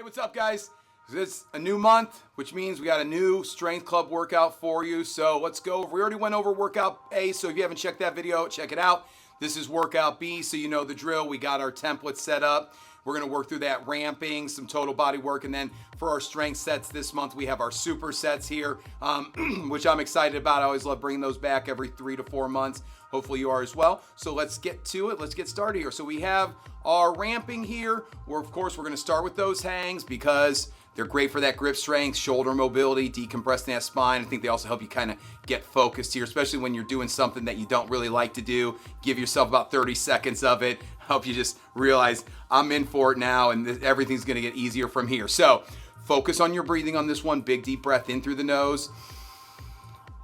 What's up, guys? It's a new month, which means we got a new strength club workout for you. So let's go. We already went over workout A, so if you haven't checked that video, check it out. This is workout B, so you know the drill. We got our template set up. We're going to work through that ramping, some total body work, and then for our strength sets this month, we have our supersets here, which I'm excited about. I always love bringing those back every 3 to 4 months. Hopefully you are as well. So let's get to it. Let's get started here. So we have our ramping here. Of course, we're going to start with those hangs because they're great for that grip strength, shoulder mobility, decompressing that spine. I think they also help you kind of get focused here, especially when you're doing something that you don't really like to do. Give yourself about 30 seconds of it. Help you just realize I'm in for it now and everything's going to get easier from here. So focus on your breathing on this one. Big deep breath in through the nose.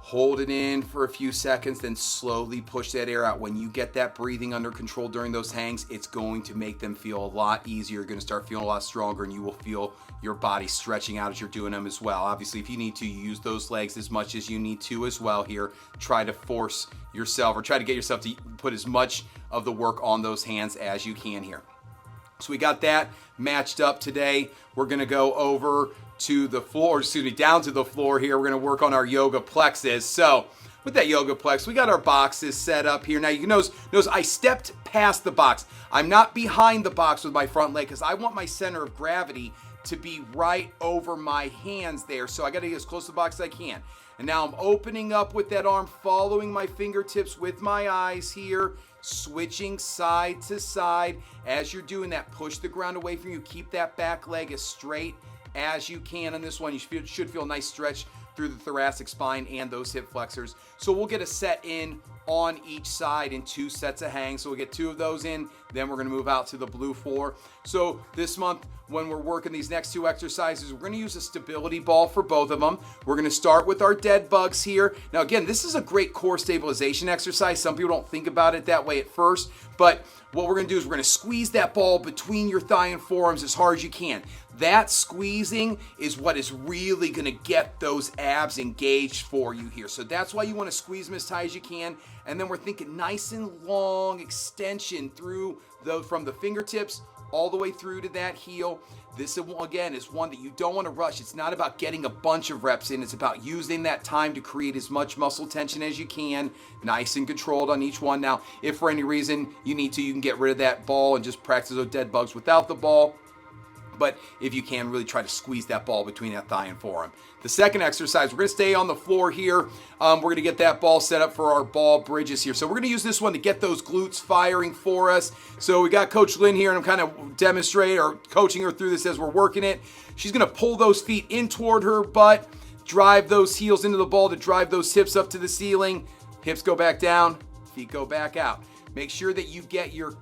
Hold it in for a few seconds, then slowly push that air out. When you get that breathing under control during those hangs, it's going to make them feel a lot easier. You're going to start feeling a lot stronger, and you will feel your body stretching out as you're doing them as well. Obviously, if you need to, you use those legs as much as you need to as well here. Try to force yourself or try to get yourself to put as much of the work on those hands as you can here. So we got that matched up today. We're going to go over to the floor, down to the floor here. We're going to work on our yoga plexus. So with that yoga plex, we got our boxes set up here. Now you notice I stepped past the box. I'm not behind the box with my front leg because I want my center of gravity to be right over my hands there. So I got to get as close to the box as I can. And now I'm opening up with that arm, following my fingertips with my eyes here, switching side to side. As you're doing that, push the ground away from you. Keep that back leg as straight as you can on this one. You should feel a nice stretch through the thoracic spine and those hip flexors. So we'll get a set in on each side in 2 sets of hangs. So we'll get 2 of those in, then we're gonna move out to the blue floor. So this month, when we're working these next 2 exercises, we're gonna use a stability ball for both of them. We're gonna start with our dead bugs here. Now again, this is a great core stabilization exercise. Some people don't think about it that way at first, but what we're gonna do is we're gonna squeeze that ball between your thigh and forearms as hard as you can. That squeezing is what is really gonna get those abs engaged for you here. So that's why you wanna squeeze them as tight as you can. And then we're thinking nice and long extension through from the fingertips all the way through to that heel. This, again, is one that you don't want to rush. It's not about getting a bunch of reps in. It's about using that time to create as much muscle tension as you can, nice and controlled on each one. Now, if for any reason you need to, you can get rid of that ball and just practice those dead bugs without the ball. But if you can, really try to squeeze that ball between that thigh and forearm. The second exercise, we're going to stay on the floor here. We're going to get that ball set up for our ball bridges here. So we're going to use this one to get those glutes firing for us. So we got Coach Lynn here, and I'm kind of demonstrating or coaching her through this as we're working it. She's going to pull those feet in toward her butt, drive those heels into the ball to drive those hips up to the ceiling. Hips go back down, feet go back out. Make sure that you get you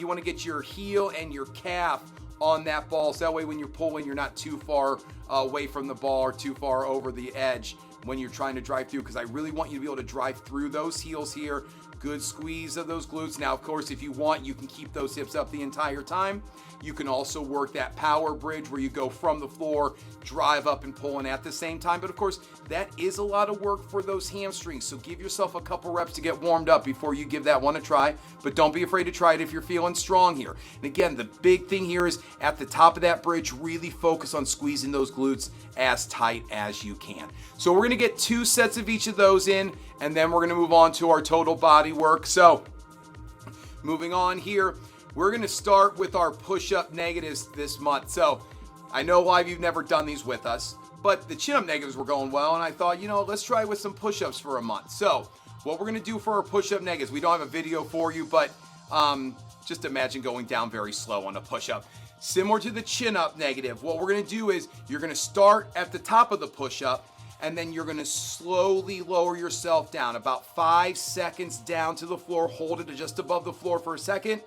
want to get your heel and your calf on that ball, so that way when you're pulling, you're not too far away from the ball or too far over the edge when you're trying to drive through, because I really want you to be able to drive through those heels here. Good squeeze of those glutes. Now, of course, if you want, you can keep those hips up the entire time. You can also work that power bridge where you go from the floor, drive up and pulling at the same time. But of course, that is a lot of work for those hamstrings. So give yourself a couple reps to get warmed up before you give that one a try. But don't be afraid to try it if you're feeling strong here. And again, the big thing here is at the top of that bridge, really focus on squeezing those glutes as tight as you can. So we're gonna get 2 sets of each of those in, and then we're gonna move on to our total body work. So moving on here, we're going to start with our push-up negatives this month. So I know a lot of you've never done these with us, but the chin-up negatives were going well, and I thought, let's try with some push-ups for a month. So what we're going to do for our push-up negatives, we don't have a video for you, but just imagine going down very slow on a push-up. Similar to the chin-up negative, what we're going to do is you're going to start at the top of the push-up, and then you're going to slowly lower yourself down, about 5 seconds down to the floor. Hold it just above the floor for a second.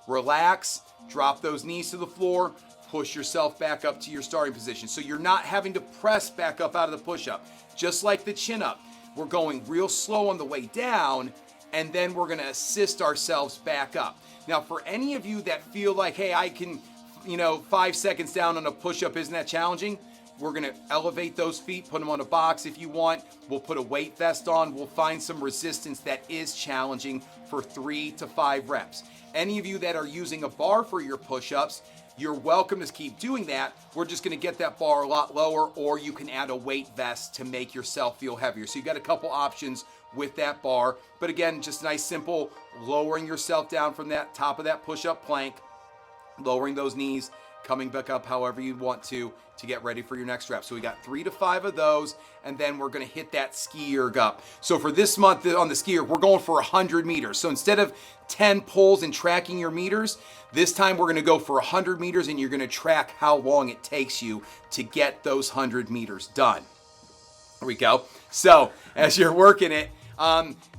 Relax, drop those knees to the floor, push yourself back up to your starting position. So you're not having to press back up out of the push-up. Just like the chin-up, we're going real slow on the way down, and then we're going to assist ourselves back up. Now, for any of you that feel like, hey, I can, 5 seconds down on a push-up isn't that challenging, we're going to elevate those feet, put them on a box if you want. We'll put a weight vest on. We'll find some resistance that is challenging for 3 to 5 reps. Any of you that are using a bar for your push-ups, you're welcome to keep doing that. We're just gonna get that bar a lot lower, or you can add a weight vest to make yourself feel heavier. So you got a couple options with that bar. But again, just nice, simple, lowering yourself down from that top of that push-up plank, lowering those knees, coming back up however you want to get ready for your next rep. So we got 3 to 5 of those, and then we're gonna hit that ski erg up. So for this month on the ski erg, we're going for 100 meters. So instead of 10 pulls and tracking your meters, this time we're gonna go for 100 meters, and you're gonna track how long it takes you to get those 100 meters done. There we go. So as you're working it,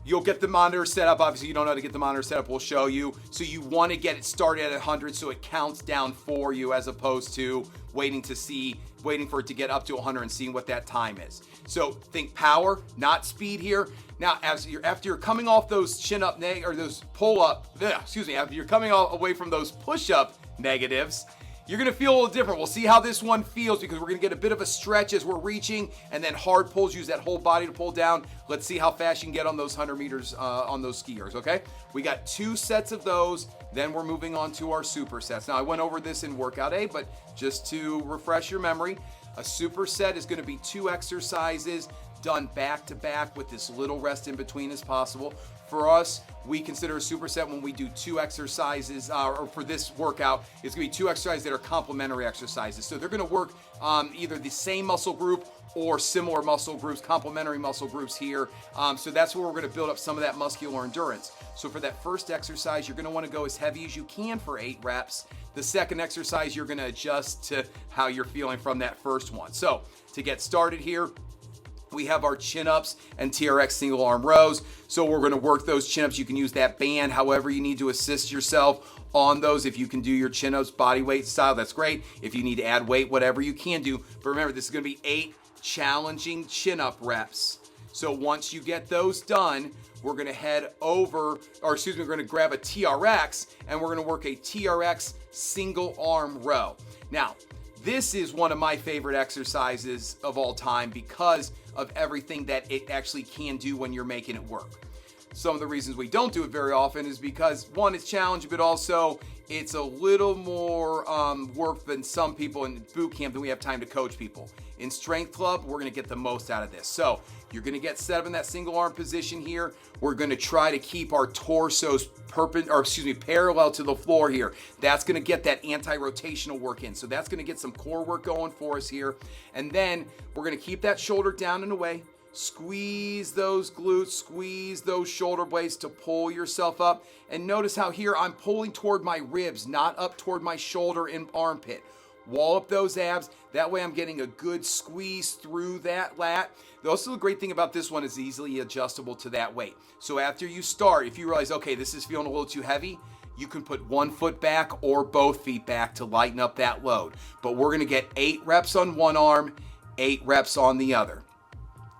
you'll get the monitor set up. Obviously, you don't know how to get the monitor set up. We'll show you. So you want to get it started at 100 so it counts down for you, as opposed to waiting for it to get up to 100 and seeing what that time is. So think power, not speed here. Now, after you're coming off those chin up or those pull up, after you're coming away from those push up negatives, you're gonna feel a little different. We'll see how this one feels, because we're gonna get a bit of a stretch as we're reaching, and then hard pulls, use that whole body to pull down. Let's see how fast you can get on those 100 meters on those skiers, okay? We got 2 sets of those, then we're moving on to our supersets. Now, I went over this in workout A, but just to refresh your memory, a superset is gonna be 2 exercises done back to back with as little rest in between as possible. For us, we consider a superset when we do 2 exercises, or for this workout, it's gonna be 2 exercises that are complementary exercises. So they're gonna work either the same muscle group or similar muscle groups, complementary muscle groups here. So that's where we're gonna build up some of that muscular endurance. So for that first exercise, you're gonna wanna go as heavy as you can for 8 reps. The second exercise, you're gonna adjust to how you're feeling from that first one. So to get started here, we have our chin-ups and TRX single arm rows. So we're gonna work those chin-ups. You can use that band however you need to assist yourself on those. If you can do your chin-ups body weight style, that's great. If you need to add weight, whatever you can do. But remember, this is gonna be 8 challenging chin-up reps. So once you get those done, we're gonna we're gonna grab a TRX, and we're gonna work a TRX single arm row. Now, this is one of my favorite exercises of all time because of everything that it actually can do when you're making it work. Some of the reasons we don't do it very often is because, one, it's challenging, but also it's a little more work than some people in boot camp than we have time to coach people. In Strength Club, we're gonna get the most out of this. So you're gonna get set up in that single arm position here. We're gonna try to keep our torsos parallel to the floor here. That's gonna get that anti-rotational work in. So that's gonna get some core work going for us here. And then we're gonna keep that shoulder down and away. Squeeze those glutes, squeeze those shoulder blades to pull yourself up. And notice how here I'm pulling toward my ribs, not up toward my shoulder and armpit. Wall up those abs. That way I'm getting a good squeeze through that lat. Also, the great thing about this one is easily adjustable to that weight. So after you start, if you realize, okay, this is feeling a little too heavy, you can put 1 foot back or both feet back to lighten up that load. But we're gonna get 8 reps on one arm, 8 reps on the other.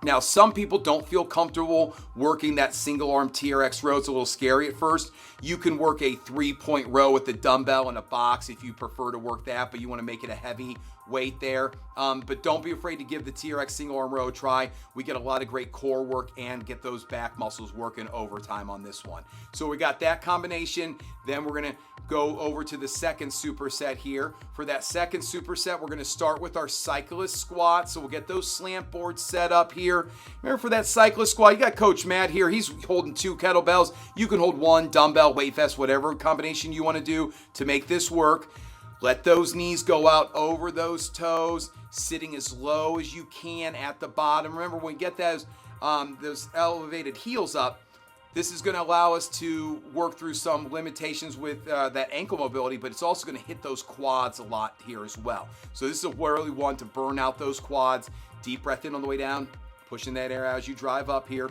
Now, some people don't feel comfortable working that single arm TRX row. It's a little scary at first. You can work a 3-point row with the dumbbell and a box if you prefer to work that, but you want to make it a heavy weight there. But don't be afraid to give the TRX single arm row a try. We get a lot of great core work and get those back muscles working overtime on this one. So we got that combination. Then we're going to go over to the second superset here. For that second superset, we're going to start with our cyclist squat. So we'll get those slant boards set up here. Remember, for that cyclist squat, you got Coach Matt here. He's holding 2 kettlebells. You can hold 1 dumbbell, weight vest, whatever combination you want to do to make this work. Let those knees go out over those toes, sitting as low as you can at the bottom. Remember, when we get those elevated heels up, this is going to allow us to work through some limitations with that ankle mobility, but it's also going to hit those quads a lot here as well. So this is a really one to burn out those quads. Deep breath in on the way down, pushing that air out as you drive up here.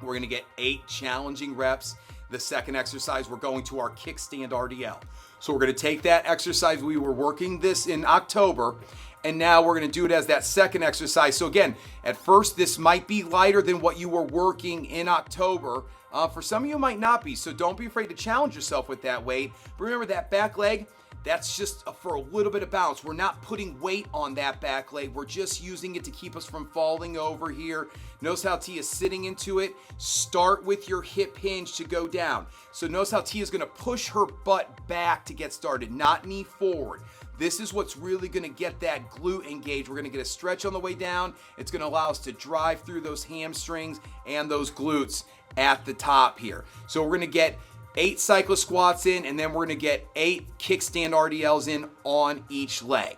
We're going to get 8 challenging reps. The second exercise, we're going to our kickstand RDL. So we're going to take that exercise. We were working this in October, and now we're going to do it as that second exercise. So again, at first, this might be lighter than what you were working in October. For some of you, it might not be. So don't be afraid to challenge yourself with that weight. But remember, that back leg, That's just for a little bit of balance. We're not putting weight on that back leg. We're just using it to keep us from falling over here. Notice how Tia's sitting into it. Start with your hip hinge to go down. So notice how Tia's gonna push her butt back to get started, not knee forward. This is what's really gonna get that glute engaged. We're gonna get a stretch on the way down. It's gonna allow us to drive through those hamstrings and those glutes at the top here. So we're gonna get 8 cyclist squats in, and then we're gonna get 8 kickstand RDLs in on each leg.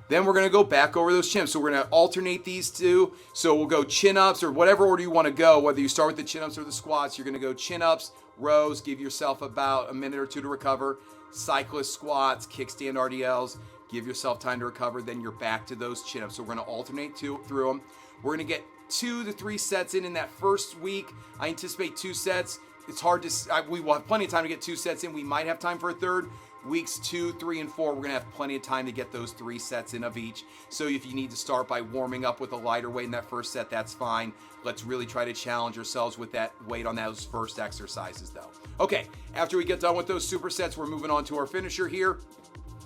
Then we're gonna go back over those chin-ups. So we're gonna alternate these two. So we'll go chin-ups or whatever order you wanna go, whether you start with the chin-ups or the squats, you're gonna go chin-ups, rows, give yourself about a minute or two to recover, cyclist squats, kickstand RDLs, give yourself time to recover, then you're back to those chin-ups. So we're gonna alternate through them. We're gonna get 2 to 3 sets in that first week. I anticipate 2 sets. It's hard to, we will have plenty of time to get 2 sets in. We might have time for a third. Weeks 2, 3, and 4, we're gonna have plenty of time to get those 3 sets in of each. So if you need to start by warming up with a lighter weight in that first set, that's fine. Let's really try to challenge ourselves with that weight on those first exercises though. Okay, after we get done with those supersets, we're moving on to our finisher here.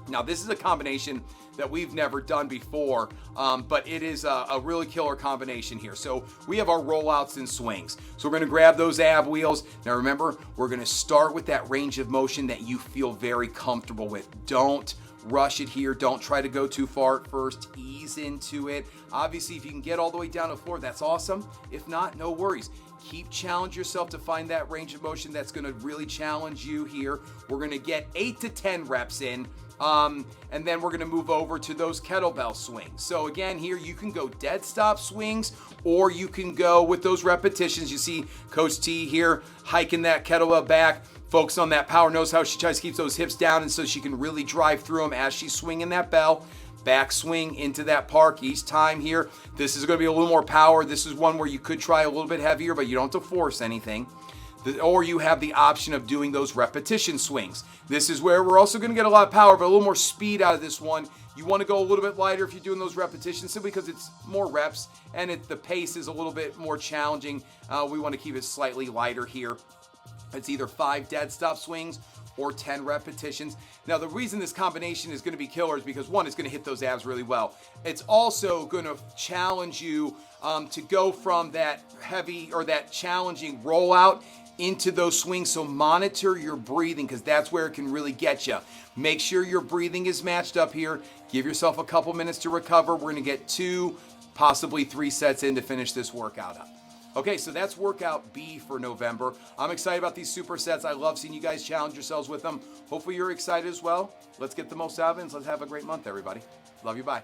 Now, this is a combination that we've never done before, but it is a really killer combination here. So we have our rollouts and swings. So we're going to grab those ab wheels. Now, remember, we're going to start with that range of motion that you feel very comfortable with. Don't rush it here. Don't try to go too far at first. Ease into it. Obviously, if you can get all the way down to the floor, that's awesome. If not, no worries. Keep challenge yourself to find that range of motion that's going to really challenge you here. We're going to get 8 to 10 reps in. And then we're gonna move over to those kettlebell swings. So again, here you can go dead stop swings, or you can go with those repetitions. You see Coach T here hiking that kettlebell back, focus on that power. Knows how she tries to keep those hips down, and so she can really drive through them as she's swinging that bell. Back swing into that park each time here. This is gonna be a little more power. This is one where you could try a little bit heavier, but you don't have to force anything. Or you have the option of doing those repetition swings. This is where we're also going to get a lot of power, but a little more speed out of this one. You want to go a little bit lighter if you're doing those repetitions, simply because it's more reps and the pace is a little bit more challenging. We want to keep it slightly lighter here. It's either 5 dead stop swings or 10 repetitions. Now, the reason this combination is going to be killer is because, one, it's going to hit those abs really well. It's also going to challenge you to go from that heavy or that challenging rollout into those swings. So monitor your breathing, because that's where it can really get you. Make sure your breathing is matched up here. Give yourself a couple minutes to recover. We're going to get 2, possibly 3 sets in to finish this workout up. Okay, so that's workout B for November. I'm excited about these supersets. I love seeing you guys challenge yourselves with them. Hopefully you're excited as well. Let's get the most out of it, and let's have a great month, everybody. Love you. Bye.